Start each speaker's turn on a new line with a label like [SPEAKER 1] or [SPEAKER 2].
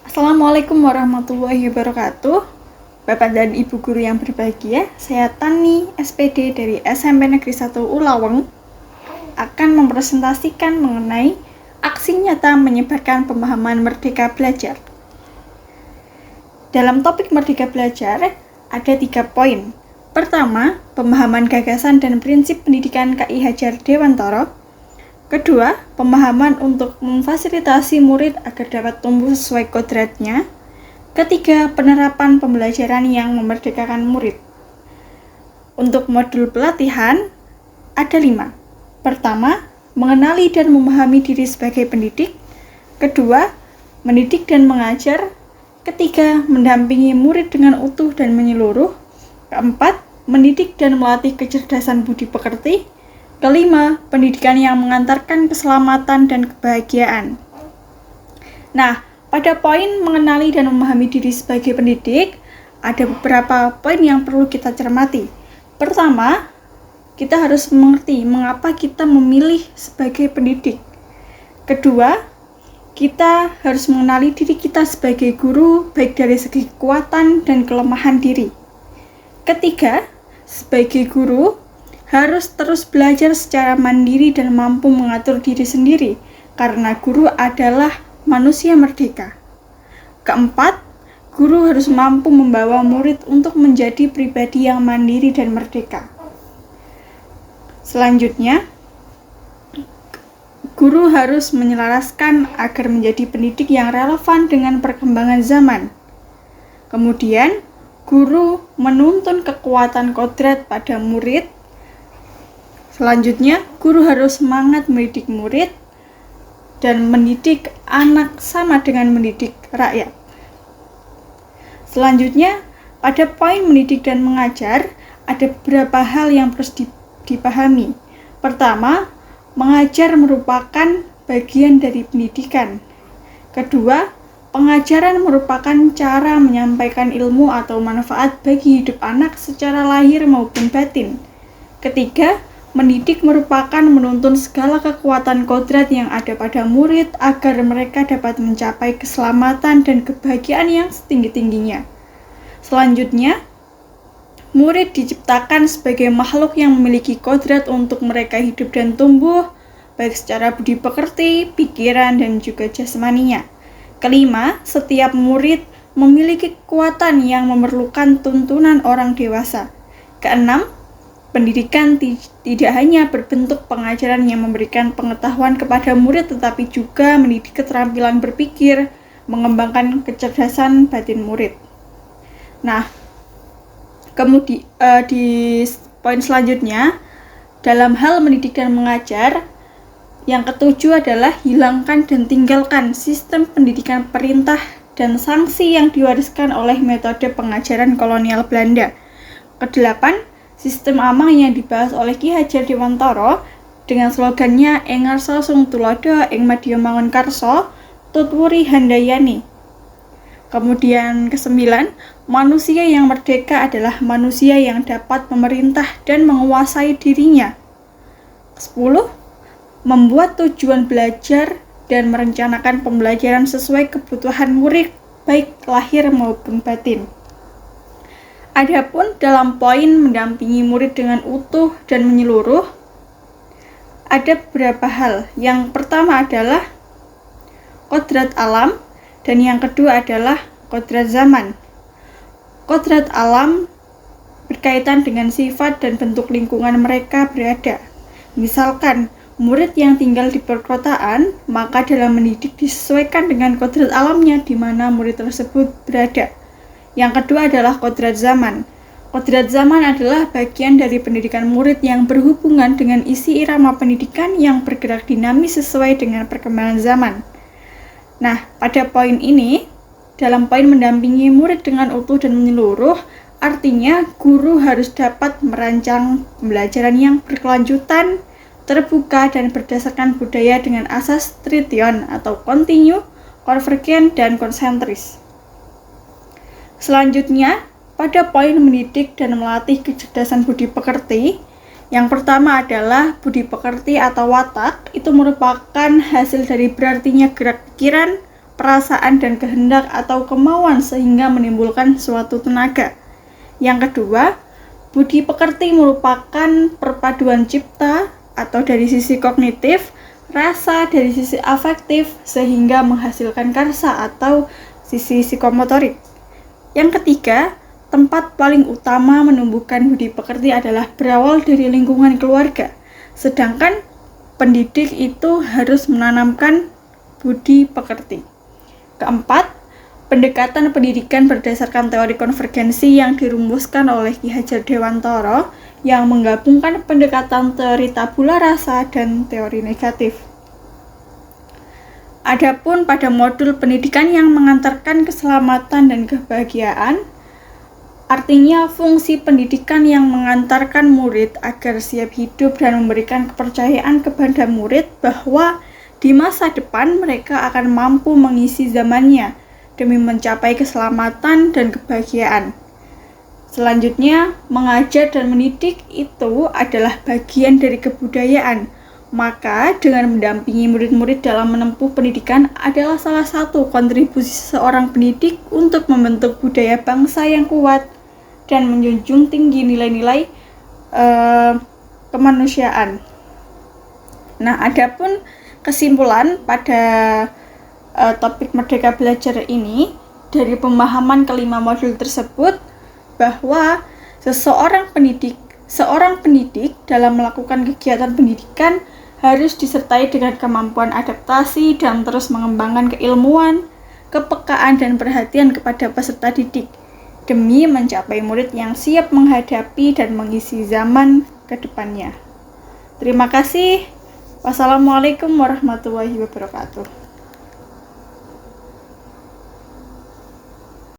[SPEAKER 1] Assalamualaikum warahmatullahi wabarakatuh. Bapak dan Ibu guru yang berbahagia, saya Tani, SPD dari SMP Negeri 1 Ulaweng, akan mempresentasikan mengenai aksi nyata menyebarkan pemahaman Merdeka Belajar. Dalam topik Merdeka Belajar, ada 3 poin. Pertama, pemahaman gagasan dan prinsip pendidikan KI Hajar Dewantara. Kedua, pemahaman untuk memfasilitasi murid agar dapat tumbuh sesuai kodratnya. Ketiga, penerapan pembelajaran yang memerdekakan murid. Untuk modul pelatihan, ada 5. Pertama, mengenali dan memahami diri sebagai pendidik. Kedua, mendidik dan mengajar. Ketiga, mendampingi murid dengan utuh dan menyeluruh. Keempat, mendidik dan melatih kecerdasan budi pekerti. Kelima, pendidikan yang mengantarkan keselamatan dan kebahagiaan. Nah, pada poin mengenali dan memahami diri sebagai pendidik, ada beberapa poin yang perlu kita cermati. Pertama, kita harus mengerti mengapa kita memilih sebagai pendidik. Kedua, kita harus mengenali diri kita sebagai guru, baik dari segi kekuatan dan kelemahan diri. Ketiga, sebagai guru, harus terus belajar secara mandiri dan mampu mengatur diri sendiri, karena guru adalah manusia merdeka. Keempat, guru harus mampu membawa murid untuk menjadi pribadi yang mandiri dan merdeka. Selanjutnya, guru harus menyelaraskan agar menjadi pendidik yang relevan dengan perkembangan zaman. Kemudian, guru menuntun kekuatan kodrat pada murid. Selanjutnya, guru harus semangat mendidik murid dan mendidik anak sama dengan mendidik rakyat. Selanjutnya, pada poin mendidik dan mengajar, ada beberapa hal yang harus dipahami. Pertama, mengajar merupakan bagian dari pendidikan. Kedua, pengajaran merupakan cara menyampaikan ilmu atau manfaat bagi hidup anak secara lahir maupun batin. Ketiga, mendidik merupakan menuntun segala kekuatan kodrat yang ada pada murid agar mereka dapat mencapai keselamatan dan kebahagiaan yang setinggi-tingginya. Selanjutnya, murid diciptakan sebagai makhluk yang memiliki kodrat untuk mereka hidup dan tumbuh, baik secara budi pekerti, pikiran, dan juga jasmaninya. Kelima, setiap murid memiliki kekuatan yang memerlukan tuntunan orang dewasa. Keenam, pendidikan tidak hanya berbentuk pengajaran yang memberikan pengetahuan kepada murid, tetapi juga mendidik keterampilan berpikir, mengembangkan kecerdasan batin murid. Nah, kemudian di poin selanjutnya, dalam hal mendidik dan mengajar, yang ketujuh adalah hilangkan dan tinggalkan sistem pendidikan perintah dan sanksi yang diwariskan oleh metode pengajaran kolonial Belanda. Kedelapan, sistem amang yang dibahas oleh Ki Hajar Dewantara dengan slogannya Ing Ngarsa Sung Tulodo Ing Madya Mangun Karso Tutwuri Handayani. Kemudian ke-9, manusia yang merdeka adalah manusia yang dapat memerintah dan menguasai dirinya. 10, membuat tujuan belajar dan merencanakan pembelajaran sesuai kebutuhan murid baik lahir maupun batin. Adapun dalam poin mendampingi murid dengan utuh dan menyeluruh, ada beberapa hal. Yang pertama adalah kodrat alam dan yang kedua adalah kodrat zaman. Kodrat alam berkaitan dengan sifat dan bentuk lingkungan mereka berada. Misalkan, murid yang tinggal di perkotaan, maka dalam mendidik disesuaikan dengan kodrat alamnya di mana murid tersebut berada. Yang kedua adalah kodrat zaman. Kodrat zaman adalah bagian dari pendidikan murid yang berhubungan dengan isi irama pendidikan yang bergerak dinamis sesuai dengan perkembangan zaman. Nah, pada poin ini, dalam poin mendampingi murid dengan utuh dan menyeluruh, artinya guru harus dapat merancang pembelajaran yang berkelanjutan, terbuka, dan berdasarkan budaya dengan asas trition atau kontinu, konvergen, dan konsentris. Selanjutnya, pada poin mendidik dan melatih kecerdasan budi pekerti, yang pertama adalah budi pekerti atau watak. Itu merupakan hasil dari berartinya gerak pikiran, perasaan dan kehendak atau kemauan sehingga menimbulkan suatu tenaga. Yang kedua, budi pekerti merupakan perpaduan cipta atau dari sisi kognitif, rasa dari sisi afektif sehingga menghasilkan karsa atau sisi psikomotorik. Yang ketiga, tempat paling utama menumbuhkan budi pekerti adalah berawal dari lingkungan keluarga. Sedangkan pendidik itu harus menanamkan budi pekerti. Keempat, pendekatan pendidikan berdasarkan teori konvergensi yang dirumuskan oleh Ki Hajar Dewantara yang menggabungkan pendekatan teori tabula rasa dan teori negatif. Adapun pada modul pendidikan yang mengantarkan keselamatan dan kebahagiaan, artinya fungsi pendidikan yang mengantarkan murid agar siap hidup dan memberikan kepercayaan kepada murid bahwa di masa depan mereka akan mampu mengisi zamannya demi mencapai keselamatan dan kebahagiaan. Selanjutnya, mengajar dan mendidik itu adalah bagian dari kebudayaan. Maka dengan mendampingi murid-murid dalam menempuh pendidikan adalah salah satu kontribusi seorang pendidik untuk membentuk budaya bangsa yang kuat dan menjunjung tinggi nilai-nilai kemanusiaan. Nah, adapun kesimpulan pada topik Merdeka Belajar ini dari pemahaman kelima modul tersebut bahwa seorang pendidik dalam melakukan kegiatan pendidikan harus disertai dengan kemampuan adaptasi dan terus mengembangkan keilmuan, kepekaan dan perhatian kepada peserta didik demi mencapai murid yang siap menghadapi dan mengisi zaman ke depannya. Terima kasih. Wassalamualaikum warahmatullahi wabarakatuh.